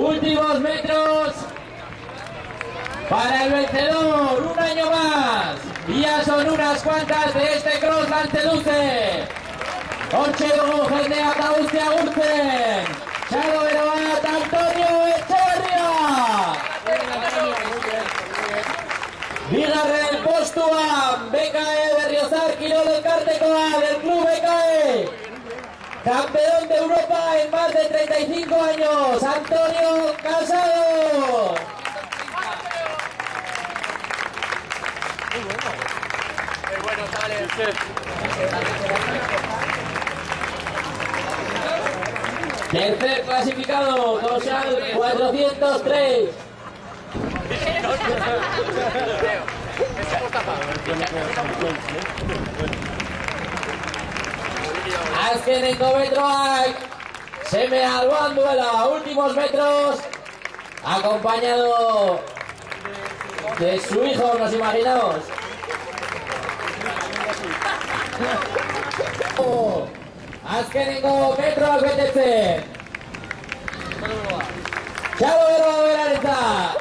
Últimos metros para el vencedor, un año más. Y ya son unas cuantas de este cross Lanceluce. Ortxego jendea eta guztia agurtzen. Txalo Beroat, Antonio Etxeberria. Bigarren postuan, BKE Berriozar Kirol Elkartekoa del Club BKE. Campeón de Europa en más de 35 años, Antonio Casado. Muy bueno, chavales. Tercer clasificado, Tosal 403. Azkeneko metroak, seme alboan duela, últimos metros, acompañado de su hijo, nos imaginamos. Azkeneko metroak betetzen. Txalo Beroa berarentzat.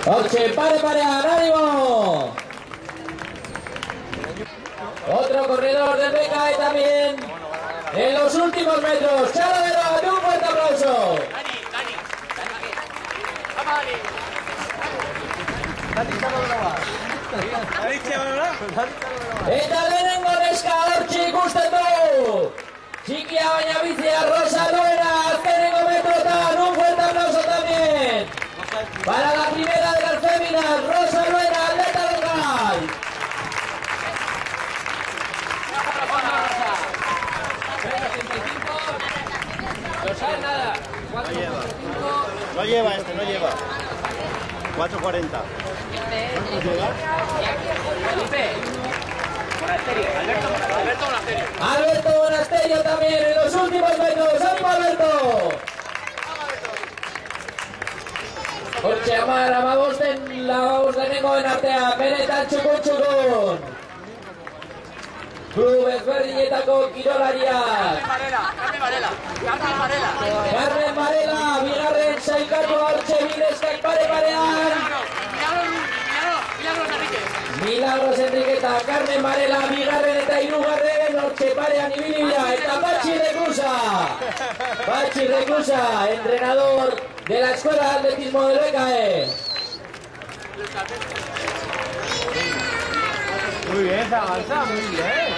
Hortxe, parean, ánimo. Otro corredor del BKE también en los últimos metros. Txalo Beroa, un fuerte aplauso. Eta lehenengo neska hortxe ikusten du. Txikia baina bizia Rosa Loera, azkenengo metrotan, un fuerte aplauso también. Para la primera de las féminas, Rosa Loera, atleta local. Nada. No lleva este, no lleva. 4.40. Alberto Monasterio también en los últimos metros. ¡Ánimo, Alberto! Hortxe amar, amabosten lagustenengoen artea, benetan txukun. Klub ezberdinetako kirolariak. Carmen Varela, bigarren sailkatua hortxe bidezkak parean. Milagros Enriqueta, Carmen Varela, bigarren eta hirugarren hortxe parean ibilila. Eta Patxi Reclusa, entrenador de la Escuela de Atletismo del BKE. Muy bien, avanza, muy bien.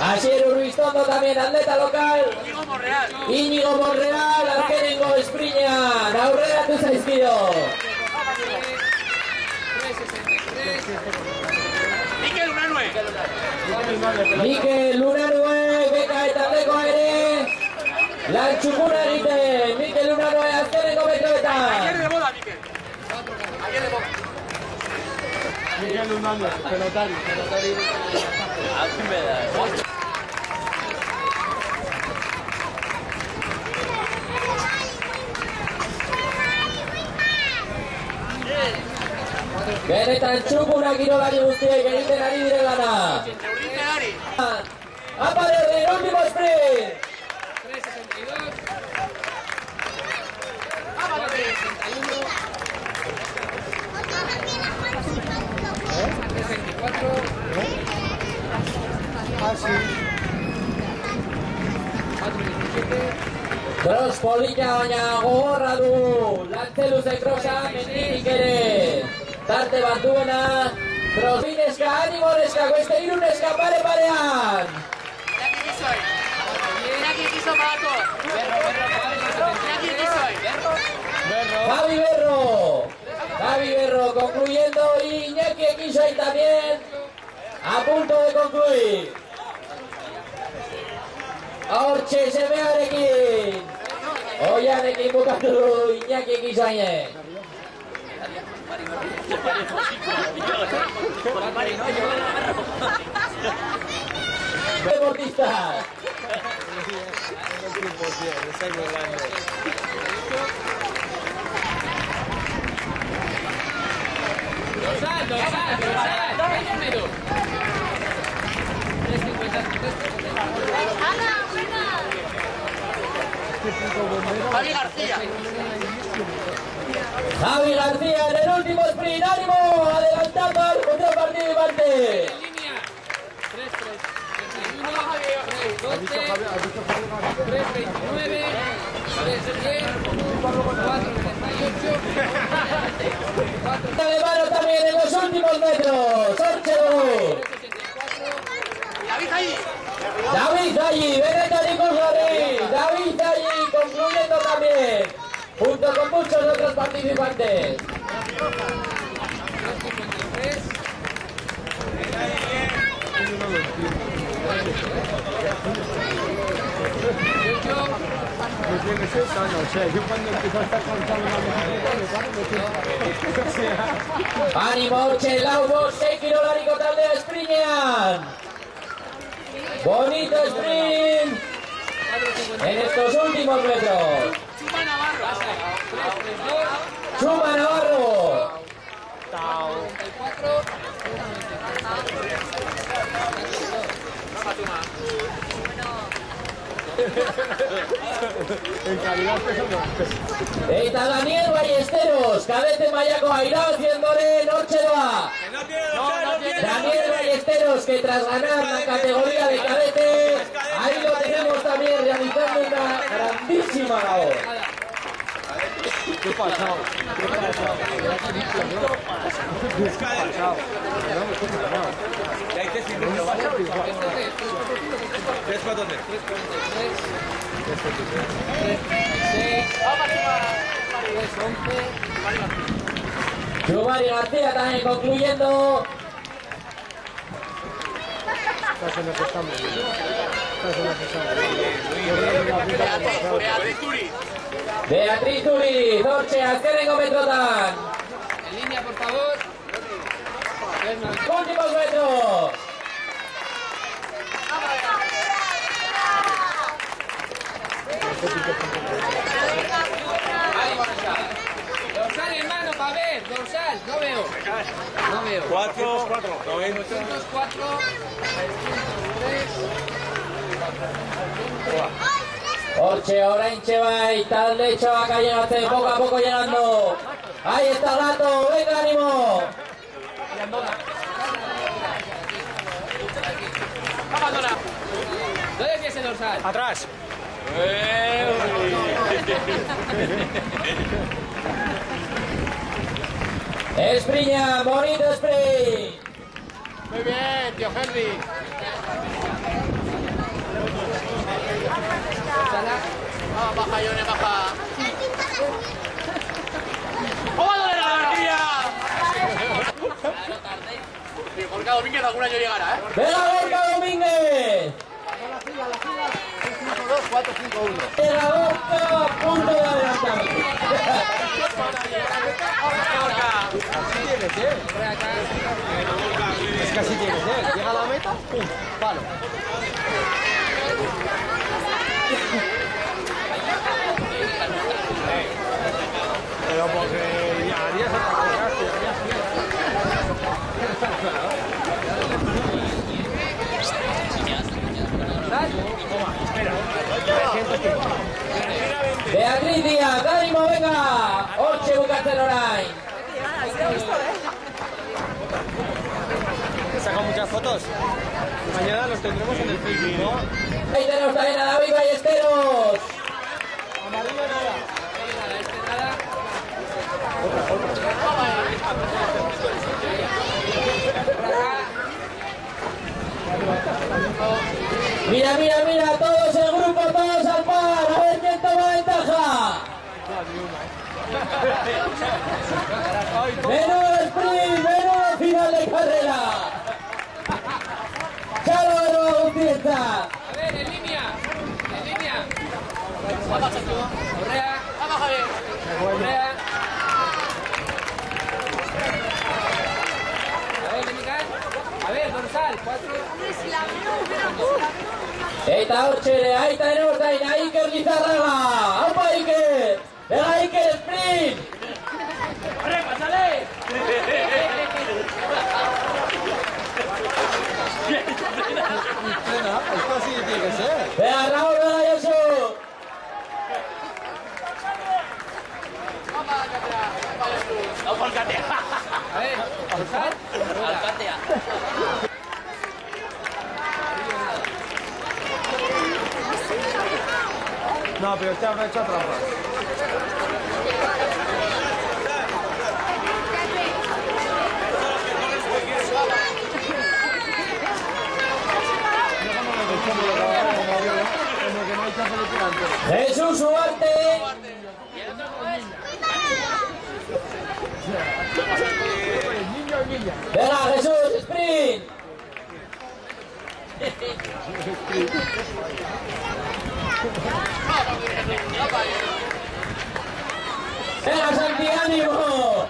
Asier Urbistondo también, atleta local. Íñigo Monreal, azkenengo espriñan, aurreratu zaizkio. Mikel Unanue, BKE taldekoa ere. Lan txukuna egiten, Mikel Unanue azkenengo metroetan. Ayer de boda, Mikel. Ayer de boda. Miguel Unanue, pelotari. Benetan txukuna kirolari guztiek egiten ari direlana. Aparer del último sprint. 3.62. 3.64. Ah, sí. 4.17. Cross polita baina gogorra du. Lanceluce crossa mendirik ere. Tarte bat duena. Cross bineska, animo neska, beste hiru neska parean. Iñaki quiso Malato. Iñaki quiso. Javi Berro concluyendo y Iñaki Equisay también a punto de concluir. Hortxe semearekin. Oianekin bukatu du Iñaki Equisay. Deportistas. bien, estáis muy grande. Dorsal. Ven número. 3.50. Javi García. Javi García en el último sprint, ánimo, adelantando al otro participante. En línea. 3-3. 31, 3-12, 3-29, 3-10, 4-38, De mano también en los últimos metros, Sánchez. 4-74. David ahí. David allí, Beneta Nicos David allí, concluyendo también, junto con muchos otros participantes. 3-53. No tiene 6 años, o sea, yo cuando empiezo a estar cansado en la bicicleta, Ánimo, Laubo, 6 kiloláriko taldea esprinean. Bonito sprint en estos últimos metros. Chuma Navarro. 3-3-2. Chuma Navarro. 34. en calidad pesamos. Eta Daniel Ballesteros, cadete Mayaco Airao, haciéndole Norchedoa. Daniel Ballesteros, que tras ganar la categoría de cadete, ahí lo tenemos también realizando una grandísima labor. ¿Qué pasado? Chumari García también concluyendo. Beatriz Turi. Beatriz Turi, Dorche, azkenengo metrotan. En línea, por favor. Últimos metros. Dorsal en mano para ver. Dorsal. No veo. 4, 90. 204. 3. Orche, Oraintxe bai, talde txabaka llegatzen, poco a poco llegando. Ahí está el gato, venga, ánimo. Abandona. ¿Dónde es ese dorsal? Atrás. Espriña, bonito sprint. Muy bien, tío Henry. Baja, Ione, baja. ¡Jugador de la García! Jorge Domínguez algún año llegará, ¿eh? De la Gorka Domínguez. 4-5-1. De la Gorka, punto de adelantar. Es que así tiene que ser. Llega a la meta, pum, palo. Pero porque ya harías otra cosa, Beatriz Díaz, ánimo, venga. Orche bukatzen orain. ¿He sacado muchas fotos? Mañana los tendremos en el Facebook, ¿no? Ahí tenemos también a David Ballesteros. Amarillo nada. Mira, mira, mira, todos el grupo, todos al par, a ver quién toma ventaja. Menudo sprint, menudo final de carrera. Chalo de nuevo empieza. A ver, en línea. Correa. Vamos, Javier. Correa. A ver, Dorsal, 4. Hombre, si la veo, hubiera Eta hortxe ere, aita enortain, Iker Lizarraga! Haupa Iker! Ega Iker sprint! ¡Corre, pásale! Esto así tiene que ser. Venga, Raúl, venga, Josu! A ver, Alcatea. No, pero este habrá hecho trampa. Jesús Ugarte. Venga, Jesús, sprint. Venga, Santi, ánimo.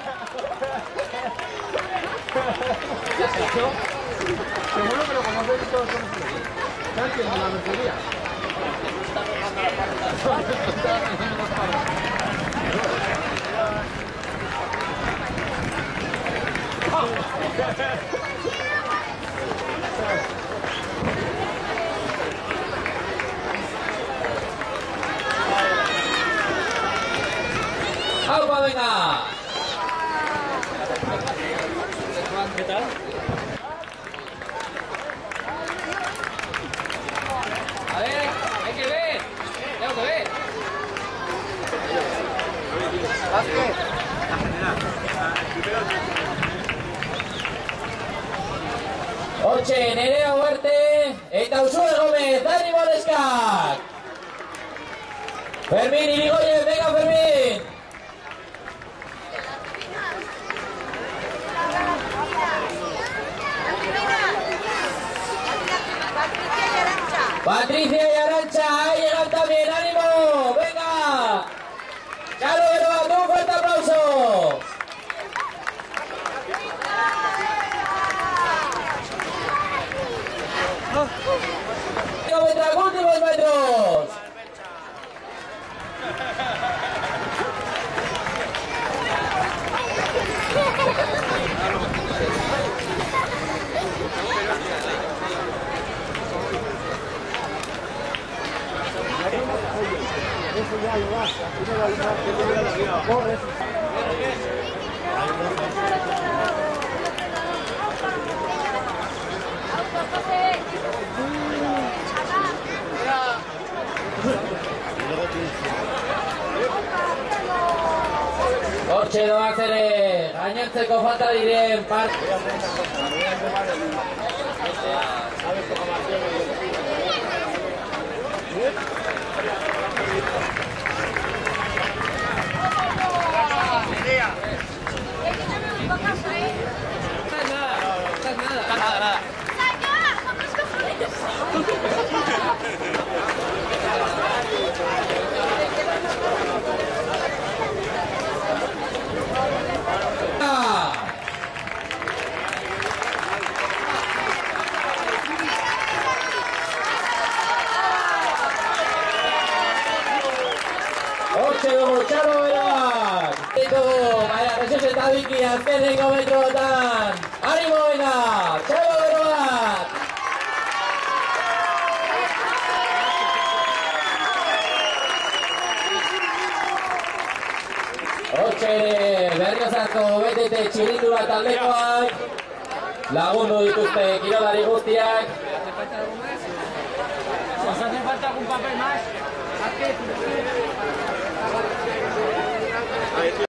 Seguro, pero como has visto todos los Santi, en la mercería. ¡Aupa, venga! ¿Qué tal? A ver, hay que ver. Tengo que ver. Hortxe, Nerea Huerte, eta Usue Gómez, ánimo neskak! Fermín, Irigoyen, venga Fermín! Patricia y Arantxa, ahí llegan también, ánimo, venga. Chalo Beroa, un fuerte aplauso. Últimos metros. Hortxe doak ere, gainontzeko falta diren parte. Nada. Hortxe dugu, Txalo Beroak. Baina, Jesus eta Biki azkeneko metroetan. Animo venga, Txalo Beroak. Hortxe ere, Berriozarko BTT txirindula taldekoak. Lagundu dituzte kirolari guztiak.